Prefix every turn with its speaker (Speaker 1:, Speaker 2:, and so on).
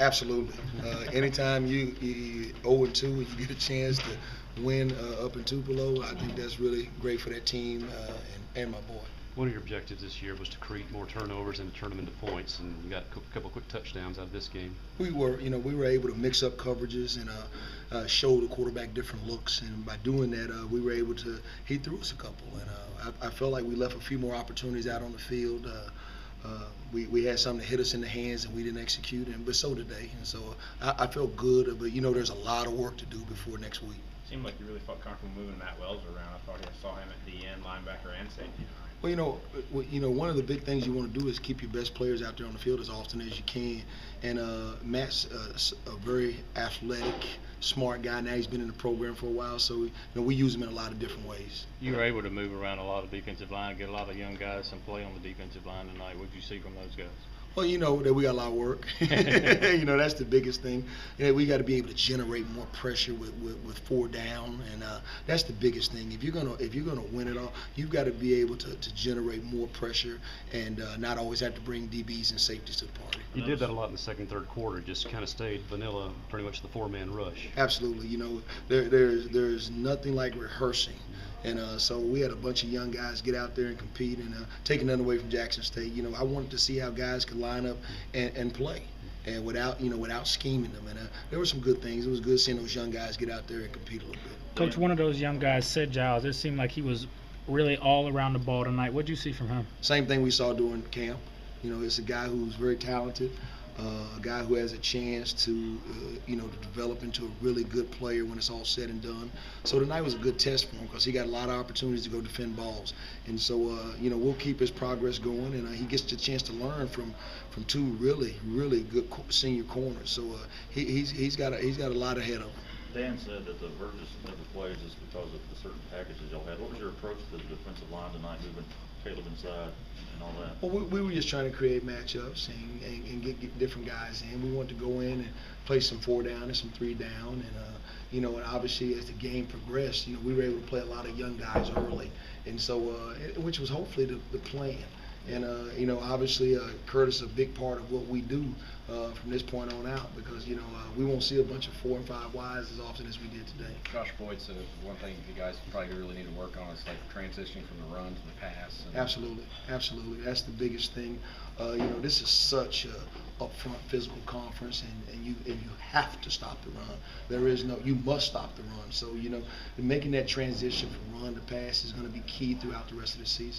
Speaker 1: Absolutely. Anytime you 0-2, you get a chance to win up in Tupelo, I think that's really great for that team and my boy.
Speaker 2: One of your objectives this year was to create more turnovers and to turn them into points, and you got a couple quick touchdowns out of this game.
Speaker 1: We were able to mix up coverages and show the quarterback different looks, and by doing that, we were able to. He threw us a couple, and I felt like we left a few more opportunities out on the field. We had something to hit us in the hands and we didn't execute, but so did they. And so I felt good, but there's a lot of work to do before next week.
Speaker 3: Seemed like you really felt comfortable moving Matt Wells around. I thought I saw him at DN, linebacker, and safety.
Speaker 1: Well, one of the big things you want to do is keep your best players out there on the field as often as you can. And Matt's a very athletic, smart guy. Now he's been in the program for a while, so we use him in a lot of different ways.
Speaker 4: You were able to move around a lot of defensive line, get a lot of young guys some play on the defensive line tonight. What did you see from those guys?
Speaker 1: Well, that we got a lot of work. That's the biggest thing. We got to be able to generate more pressure with 4 down, and that's the biggest thing. If you're gonna win it all, you've got to be able to generate more pressure and not always have to bring DBs and safeties to the party.
Speaker 2: You did that a lot in the second, third quarter. Just kind of stayed vanilla, pretty much the 4-man rush.
Speaker 1: Absolutely. There's nothing like rehearsing. And so we had a bunch of young guys get out there and compete, and taking nothing away from Jackson State. I wanted to see how guys could line up and play, and without scheming them. And there were some good things. It was good seeing those young guys get out there and compete a little bit.
Speaker 5: Coach, one of those young guys said, Giles, it seemed like he was really all around the ball tonight. What did you see from him?
Speaker 1: Same thing we saw during camp. It's a guy who's very talented. A guy who has a chance to develop into a really good player when it's all said and done. So tonight was a good test for him because he got a lot of opportunities to go defend balls. And so, we'll keep his progress going, and he gets the chance to learn from 2 really, really good senior corners. So he's got a lot ahead of him.
Speaker 6: Dan said that the Burgess never plays is because of the certain packages y'all had. What was your approach to the defensive line tonight, moving Caleb inside and all that?
Speaker 1: Well, we were just trying to create matchups and get different guys in. We wanted to go in and play some 4 down and some 3 down, and and obviously as the game progressed, we were able to play a lot of young guys early, and so which was hopefully the plan. And obviously Curtis is a big part of what we do from this point on out, because we won't see a bunch of 4 and 5 wides as often as we did today.
Speaker 7: Josh Boyd said one thing you guys probably really need to work on is like transitioning from the run to the pass.
Speaker 1: Absolutely. That's the biggest thing. This is such a upfront physical conference, and you have to stop the run. You must stop the run. So making that transition from run to pass is going to be key throughout the rest of the season.